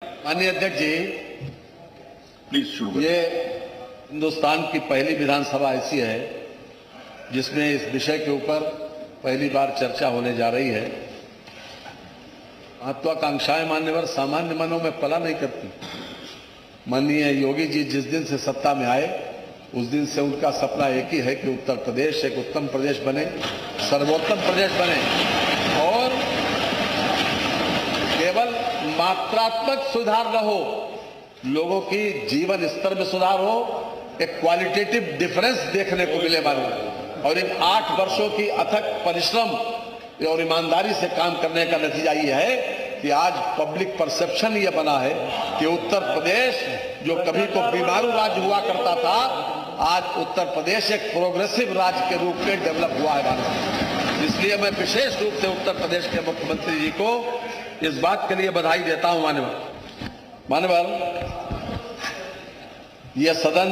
माननीय अध्यक्ष जी, प्लीज शुरू ये हिंदुस्तान की पहली विधानसभा ऐसी है जिसमें इस विषय के ऊपर पहली बार चर्चा होने जा रही है। महत्वाकांक्षाएं मान्यवर सामान्य मनों में पला नहीं करती। माननीय योगी जी जिस दिन से सत्ता में आए उस दिन से उनका सपना एक ही है कि उत्तर प्रदेश एक उत्तम प्रदेश बने, सर्वोत्तम प्रदेश बने और केवल मात्रात्मक सुधार न हो, लोगों की जीवन स्तर में सुधार हो, एक क्वालिटेटिव डिफरेंस देखने को मिले मालूम। और इन 8 वर्षों की अथक परिश्रम और ईमानदारी से काम करने का नतीजा ये है कि आज पब्लिक परसेप्शन ये बना है कि उत्तर प्रदेश जो कभी को बीमारू राज्य हुआ करता था, आज उत्तर प्रदेश एक प्रोग्रेसिव राज्य के रूप में डेवलप हुआ है। इसलिए मैं विशेष रूप से उत्तर प्रदेश के मुख्यमंत्री जी को इस बात के लिए बधाई देता हूं। मान्यवर, यह सदन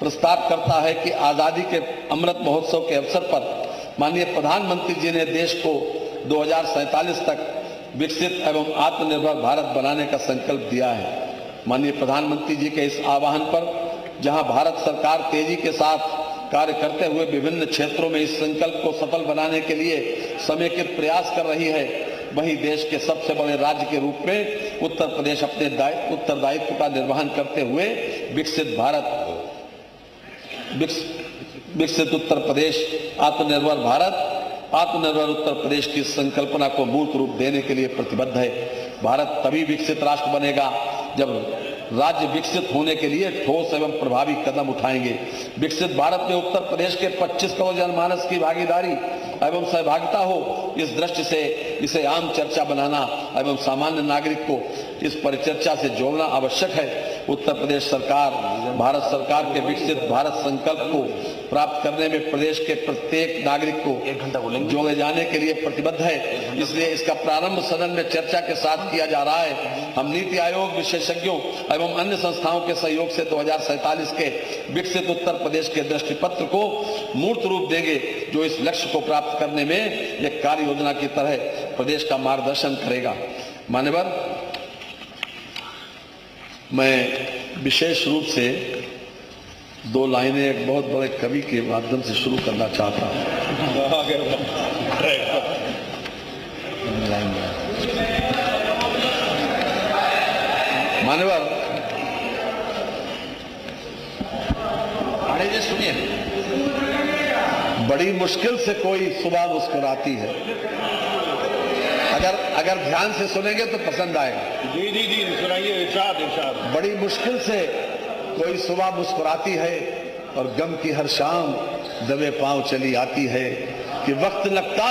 प्रस्ताव करता है कि आजादी के अमृत महोत्सव के अवसर पर माननीय प्रधानमंत्री जी ने देश को 2047 तक विकसित एवं आत्मनिर्भर भारत बनाने का संकल्प दिया है। माननीय प्रधानमंत्री जी के इस आह्वान पर जहां भारत सरकार तेजी के साथ कार्य करते हुए विभिन्न क्षेत्रों में इस संकल्प को सफल बनाने के लिए समेकित प्रयास कर रही है, वहीं देश के सबसे बड़े राज्य के रूप में उत्तर प्रदेश अपने उत्तरदायित्व का निर्वहन करते हुए विकसित उत्तर प्रदेश, आत्मनिर्भर भारत, आत्मनिर्भर उत्तर प्रदेश की संकल्पना को मूर्त रूप देने के लिए प्रतिबद्ध है। भारत तभी विकसित राष्ट्र बनेगा जब राज्य विकसित होने के लिए ठोस एवं प्रभावी कदम उठाएंगे। विकसित भारत में उत्तर प्रदेश के 25 करोड़ जनमानस की भागीदारी एवं सहभागिता हो, इस दृष्टि से इसे आम चर्चा बनाना एवं सामान्य नागरिक को इस परिचर्चा से जोड़ना आवश्यक है। उत्तर प्रदेश सरकार भारत सरकार के विकसित भारत संकल्प को प्राप्त करने में प्रदेश के प्रत्येक नागरिक को जोड़े जाने के लिए प्रतिबद्ध है। इसलिए इसका प्रारंभ सदन में चर्चा के साथ किया जा रहा है। हम नीति आयोग, विशेषज्ञों एवं अन्य संस्थाओं के सहयोग से 2047 के विकसित उत्तर प्रदेश के दृष्टिपत्र को मूर्त रूप देंगे, जो इस लक्ष्य को प्राप्त करने में एक कार्य योजना की तरह प्रदेश का मार्गदर्शन करेगा। मान्यवर, मैं विशेष रूप से 2 लाइनें एक बहुत बड़े कवि के माध्यम से शुरू करना चाहता हूं। मान्यवर, सुनिए, बड़ी मुश्किल से कोई सुबह मुस्कुराती है। अगर ध्यान से सुनेंगे तो पसंद आएगा। जी जी जी सुनाइए, इरशाद। बड़ी मुश्किल से कोई सुबह मुस्कुराती है और गम की हर शाम दबे पांव चली आती है कि वक्त लगता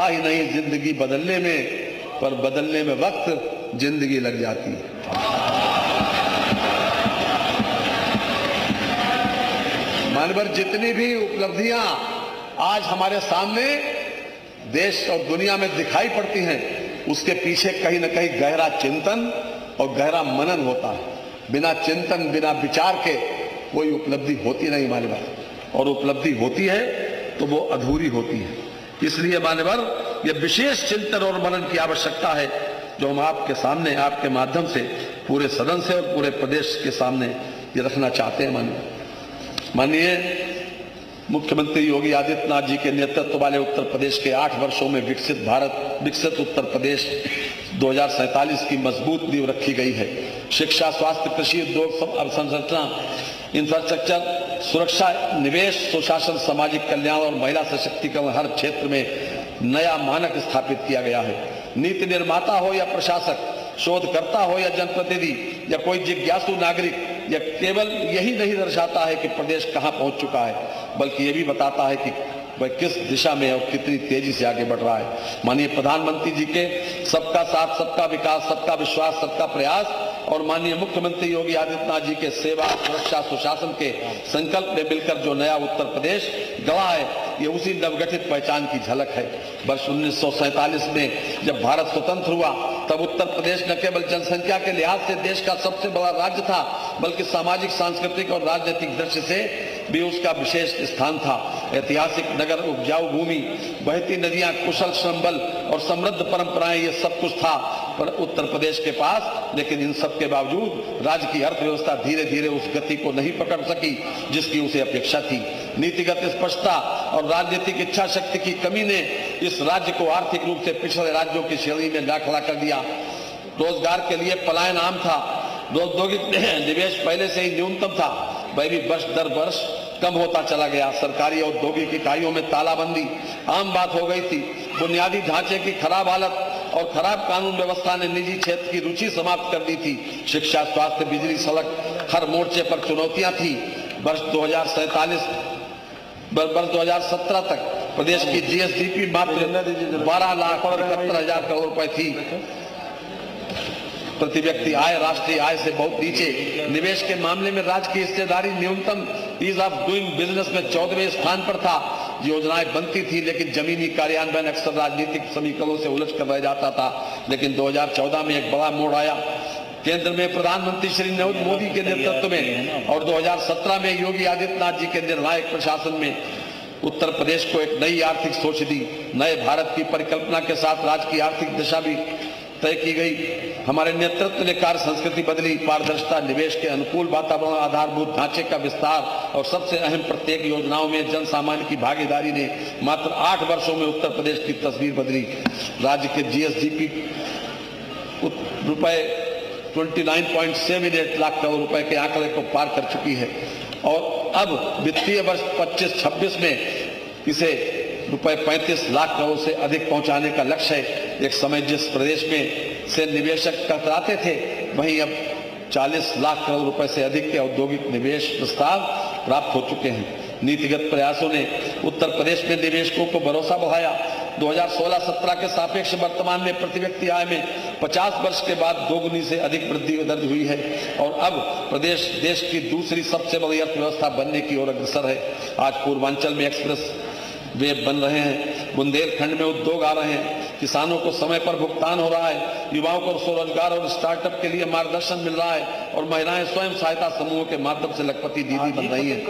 ही नहीं जिंदगी बदलने में, पर बदलने में वक्त जिंदगी लग जाती है। मानवर, जितनी भी उपलब्धियां आज हमारे सामने देश और दुनिया में दिखाई पड़ती हैं, उसके पीछे कहीं न कहीं गहरा चिंतन और गहरा मनन होता है। बिना चिंतन, बिना विचार के कोई उपलब्धि होती नहीं मान्यवर, और उपलब्धि होती है तो वो अधूरी होती है। इसलिए मान्यवर, यह विशेष चिंतन और मनन की आवश्यकता है जो हम आपके सामने, आपके माध्यम से पूरे सदन से और पूरे प्रदेश के सामने ये रखना चाहते हैं। माननीय मुख्यमंत्री योगी आदित्यनाथ जी के नेतृत्व वाले उत्तर प्रदेश के 8 वर्षों में विकसित उत्तर प्रदेश 2047 की मजबूत नींव रखी गई है। शिक्षा, स्वास्थ्य, कृषि, उद्योग, अवसंरचना, इंफ्रास्ट्रक्चर, सुरक्षा, निवेश, सुशासन, सामाजिक कल्याण और महिला सशक्तिकरण, हर क्षेत्र में नया मानक स्थापित किया गया है। नीति निर्माता हो या प्रशासक, शोधकर्ता हो या जनप्रतिनिधि या कोई जिज्ञासु नागरिक, यह केवल यही नहीं दर्शाता है कि प्रदेश कहां पहुंच चुका है, बल्कि यह भी बताता है कि वह किस दिशा में और कितनी तेजी से आगे बढ़ रहा है। माननीय प्रधानमंत्री जी के सबका साथ, सबका विकास, सबका विश्वास, सबका प्रयास और माननीय मुख्यमंत्री योगी आदित्यनाथ जी के सेवा, सुरक्षा, सुशासन के संकल्प में मिलकर जो नया उत्तर प्रदेश गढ़ा है, ये उसी नवगठित पहचान की झलक है। वर्ष 1947 में जब भारत स्वतंत्र हुआ, तब उत्तर प्रदेश न केवल जनसंख्या के लिहाज से देश का सबसे बड़ा राज्य था, बल्कि सामाजिक, सांस्कृतिक और राजनीतिक दृष्टि से भी उसका विशेष स्थान था। ऐतिहासिक नगर, उपजाऊ भूमि, बहती नदियां, कुशल श्रम बल और समृद्ध परंपराएं, ये सब कुछ था पर उत्तर प्रदेश के पास। लेकिन इन सब के बावजूद राज्य की अर्थव्यवस्था धीरे धीरे उस गति को नहीं पकड़ सकी जिसकी उसे अपेक्षा थी। नीतिगत स्पष्टता और राजनीतिक इच्छा शक्ति की कमी ने इस राज्य को आर्थिक रूप से पिछड़े राज्यों की श्रेणी में दाखिला कर दिया। रोजगार के लिए पलायन आम था। औद्योगिक निवेश पहले से ही न्यूनतम था, वह भी वर्ष दर वर्ष कम होता चला गया। सरकारी औद्योगिक इकाइयों में तालाबंदी आम बात हो गई थी। बुनियादी ढांचे की खराब हालत और खराब कानून व्यवस्था ने निजी क्षेत्र की रुचि समाप्त कर दी थी। शिक्षा, स्वास्थ्य, बिजली, सड़क, हर मोर्चे पर चुनौतियां थी। वर्ष 2017 तक प्रदेश की जीएसडीपी मात्र 12,71,000 करोड़ रुपए थी। प्रति व्यक्ति आय राष्ट्रीय आय से बहुत नीचे। निवेश के मामले में राज्य की हिस्सेदारी न्यूनतम ईज ऑफ डूइंग बिजनेस में 14वें स्थान पर था। योजनाएं बनती थी लेकिन जमीनी कार्यान्वयन अक्सर राजनीतिक समीकरणों से उलझ कर रह जाता था। लेकिन 2014 में एक बड़ा मोड़ आया। केंद्र में प्रधानमंत्री श्री नरेंद्र मोदी के नेतृत्व में और 2017 में योगी आदित्यनाथ जी के निर्णायक प्रशासन में उत्तर प्रदेश को एक नई आर्थिक सोच दी। नए भारत की परिकल्पना के साथ राज्य की आर्थिक दिशा भी तय की गई। हमारे नेतृत्व ने कार्य संस्कृति बदली, पारदर्शिता, निवेश के अनुकूल वातावरण, आधारभूत ढांचे का विस्तार और सबसे अहम प्रत्येक योजनाओं में जन सामान्य की भागीदारी ने मात्र 8 वर्षों में उत्तर प्रदेश की तस्वीर बदली। राज्य के जीएसडीपी रुपए 29.78 लाख करोड़ रुपए के आंकड़े को पार कर चुकी है और अब वित्तीय वर्ष 25-26 में इसे रुपए 35 लाख करोड़ से अधिक पहुंचाने का लक्ष्य है। एक समय जिस प्रदेश में से निवेशक कतराते थे, वहीं अब 40 लाख करोड़ रुपए से अधिक के औद्योगिक निवेश प्रस्ताव प्राप्त हो चुके हैं। नीतिगत प्रयासों ने उत्तर प्रदेश में निवेशकों को भरोसा बढ़ाया। 2016-17 के सापेक्ष वर्तमान में प्रति व्यक्ति आय में 50 वर्ष के बाद दोगुनी से अधिक वृद्धि दर्ज हुई है और अब प्रदेश देश की दूसरी सबसे बड़ी अर्थव्यवस्था बनने की ओर अग्रसर है। आज पूर्वांचल में एक्सप्रेस वे बन रहे हैं, बुंदेलखंड में उद्योग आ रहे हैं, किसानों को समय पर भुगतान हो रहा है, युवाओं को स्वरोजगार और स्टार्टअप के लिए मार्गदर्शन मिल रहा है और महिलाएं स्वयं सहायता समूहों के माध्यम से लखपति दीदी बन रही हैं।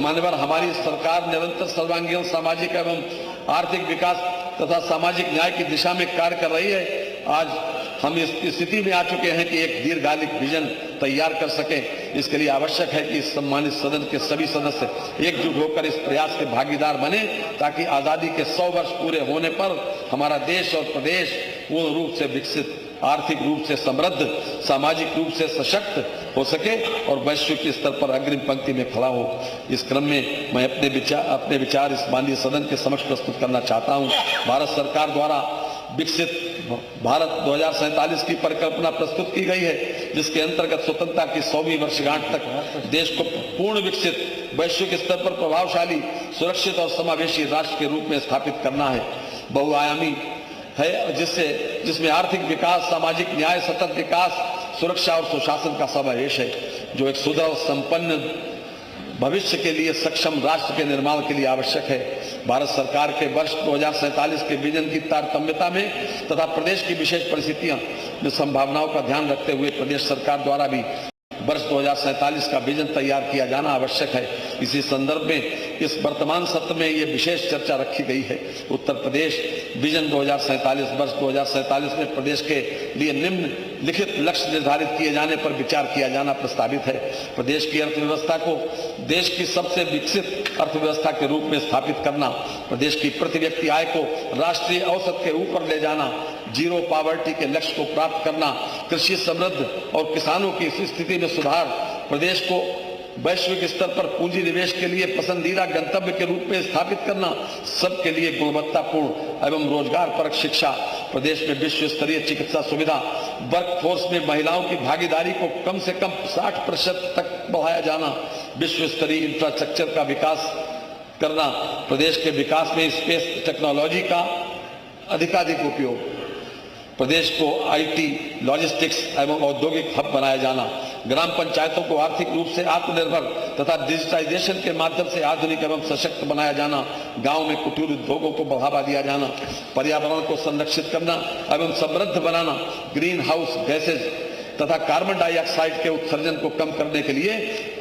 मान्यवर हमारी सरकार निरंतर सर्वांगीण सामाजिक एवं आर्थिक विकास तथा सामाजिक न्याय की दिशा में कार्य कर रही है। आज हम इस स्थिति में आ चुके हैं कि एक दीर्घकालिक विजन तैयार कर सकें। इसके लिए आवश्यक है कि इस सम्मानित सदन के सभी सदस्य एकजुट होकर इस प्रयास के भागीदार बने ताकि आजादी के 100 वर्ष पूरे होने पर हमारा देश और प्रदेश पूर्ण रूप से विकसित, आर्थिक रूप से समृद्ध, सामाजिक रूप से सशक्त हो सके और वैश्विक स्तर पर अग्रिम पंक्ति में खड़ा हो। इस क्रम में मैं अपने विचार इस माननीय सदन के समक्ष प्रस्तुत करना चाहता हूं। भारत सरकार द्वारा विकसित भारत 2047 की परिकल्पना प्रस्तुत की गई है, जिसके अंतर्गत स्वतंत्रता की 100वीं वर्षगांठ तक देश को पूर्ण विकसित, वैश्विक स्तर पर प्रभावशाली, सुरक्षित और समावेशी राष्ट्र के रूप में स्थापित करना है। बहुआयामी है जिसमें आर्थिक विकास, सामाजिक न्याय, सतत विकास, सुरक्षा और सुशासन का समावेश है, जो एक सुदृढ़, संपन्न भविष्य के लिए सक्षम राष्ट्र के निर्माण के लिए आवश्यक है। भारत सरकार के वर्ष 2047 के विजन की तारतम्यता में तथा प्रदेश की विशेष परिस्थितियां में संभावनाओं का ध्यान रखते हुए प्रदेश सरकार द्वारा भी वर्ष 2047 का विजन तैयार किया जाना आवश्यक है। इसी संदर्भ में इस वर्तमान सत्र में ये विशेष चर्चा रखी गई है। उत्तर प्रदेश विजन 2047 वर्ष 2047 में प्रदेश के लिए निम्नलिखित लक्ष्य निर्धारित किए जाने पर विचार किया जाना प्रस्तावित है। प्रदेश की अर्थव्यवस्था को देश की सबसे विकसित अर्थव्यवस्था के रूप में स्थापित करना, प्रदेश की प्रति व्यक्ति आय को राष्ट्रीय औसत के ऊपर ले जाना, जीरो पॉवर्टी के लक्ष्य को प्राप्त करना, कृषि समृद्ध और किसानों की इस स्थिति में सुधार, प्रदेश को वैश्विक स्तर पर पूंजी निवेश के लिए पसंदीदा गंतव्य के रूप में स्थापित करना, सबके लिए गुणवत्तापूर्ण एवं रोजगार परक शिक्षा, प्रदेश में विश्व स्तरीय चिकित्सा सुविधा, वर्कफोर्स में महिलाओं की भागीदारी को कम से कम 60% तक बढ़ाया जाना, विश्व स्तरीय इंफ्रास्ट्रक्चर का विकास करना, प्रदेश के विकास में स्पेस टेक्नोलॉजी का अधिकाधिक उपयोग, प्रदेश को आईटी, लॉजिस्टिक्स एवं औद्योगिक हब बनाया जाना, ग्राम पंचायतों को आर्थिक रूप से आत्मनिर्भर तथा डिजिटाइजेशन के माध्यम से आधुनिक एवं सशक्त बनाया जाना, गांव में कुटीर उद्योगों को बढ़ावा दिया जाना, पर्यावरण को संरक्षित करना एवं समृद्ध बनाना, ग्रीन हाउस गैसेज तथा कार्बन डाइऑक्साइड के उत्सर्जन को कम करने के लिए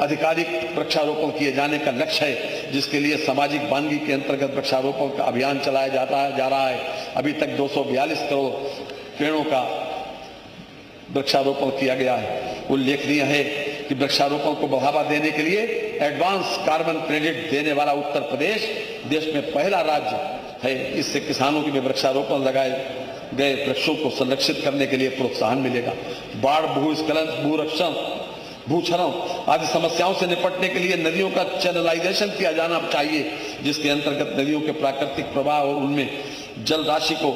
अधिकाधिक वृक्षारोपण किए जाने का लक्ष्य है, जिसके लिए सामाजिक बानगी के अंतर्गत वृक्षारोपण का अभियान चलाया जा रहा है। अभी तक 242 करोड़ पेड़ों का वृक्षारोपण किया गया है। उल्लेखनीय है कि वृक्षारोपण को बढ़ावा देने के लिए एडवांस कार्बन क्रेडिट देने वाला उत्तर प्रदेश देश में पहला राज्य है। इससे किसानों के वृक्षारोपण लगाए गए वृक्षों को संरक्षित करने के लिए प्रोत्साहन मिलेगा। बाढ़, भूस्खलन, भूक्षरण आदि समस्याओं से निपटने के लिए नदियों का चैनलाइजेशन किया जाना चाहिए, जिसके अंतर्गत नदियों के प्राकृतिक प्रवाह और उनमें जल राशि को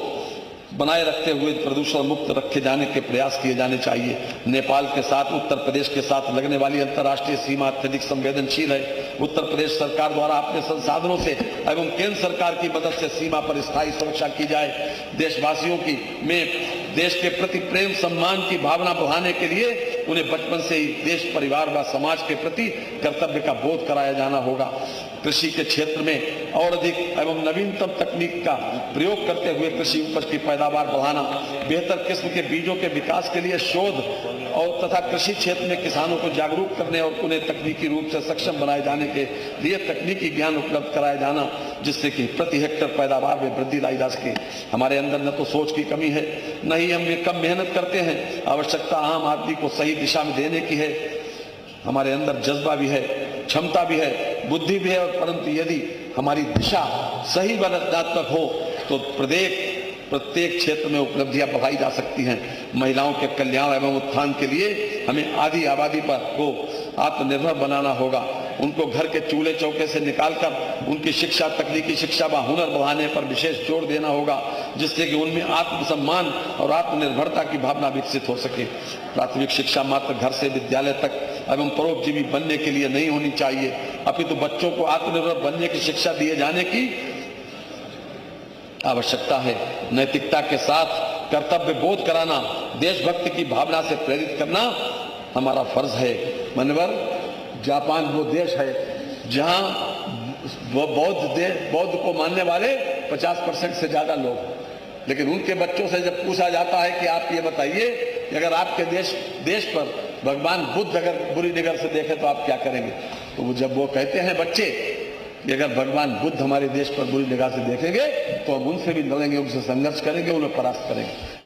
बनाए रखते हुए प्रदूषण मुक्त रखे जाने के प्रयास किए जाने चाहिए। नेपाल के साथ उत्तर प्रदेश के साथ लगने वाली अंतर्राष्ट्रीय सीमा अत्यधिक संवेदनशील है। उत्तर प्रदेश सरकार द्वारा अपने संसाधनों से एवं केंद्र सरकार की मदद से सीमा पर स्थायी सुरक्षा की जाए। देशवासियों की में देश के प्रति प्रेम सम्मान की भावना बढ़ाने के लिए उन्हें बचपन से ही देश, परिवार व समाज के प्रति कर्तव्य का बोध कराया जाना होगा। कृषि के क्षेत्र में और अधिक एवं नवीनतम तकनीक का प्रयोग करते हुए कृषि उपज की पैदावार बढ़ाना, बेहतर किस्म के बीजों के विकास के लिए शोध और तथा कृषि क्षेत्र में किसानों को जागरूक करने और उन्हें तकनीकी रूप से सक्षम बनाए जाने के लिए तकनीकी ज्ञान उपलब्ध कराया जाना, जिससे कि प्रति हेक्टेयर पैदावार में वृद्धि लाई जा सके। हमारे अंदर न तो सोच की कमी है, न ही हम कम मेहनत करते हैं। आवश्यकता आम आदमी को सही दिशा में देने की है। हमारे अंदर जज्बा भी है, क्षमता भी है, बुद्धि भी है, और परंतु यदि हमारी दिशा सही व रचनात्मक हो तो प्रत्येक क्षेत्र में उपलब्धियां बढ़ाई जा सकती हैं। महिलाओं के कल्याण एवं उत्थान के लिए हमें आधी आबादी पर को आत्मनिर्भर बनाना होगा। उनको घर के चूल्हे चौके से निकालकर उनकी शिक्षा, तकनीकी शिक्षा व हुनर बढ़ाने पर विशेष जोर देना होगा, जिससे कि उनमें आत्मसम्मान और आत्मनिर्भरता की भावना विकसित हो सके। प्राथमिक शिक्षा मात्र घर से विद्यालय तक एवं परोपजीवी बनने के लिए नहीं होनी चाहिए, अपितु बच्चों को आत्मनिर्भर बनने की शिक्षा दिए जाने की आवश्यकता है। नैतिकता के साथ कर्तव्य बोध कराना, देशभक्ति की भावना से प्रेरित करना हमारा फर्ज है। मान्यवर, जापान वो देश है जहां बौद्ध को मानने वाले 50% से ज्यादा लोग, लेकिन उनके बच्चों से जब पूछा जाता है कि आप ये बताइए कि अगर आपके देश पर भगवान बुद्ध अगर बुरी निगाह से देखे तो आप क्या करेंगे, तो जब वो कहते हैं बच्चे कि अगर भगवान बुद्ध हमारे देश पर बुरी निगाह से देखेंगे तो हम उनसे भी लड़ेंगे, उनसे संघर्ष करेंगे, उन्हें परास्त करेंगे।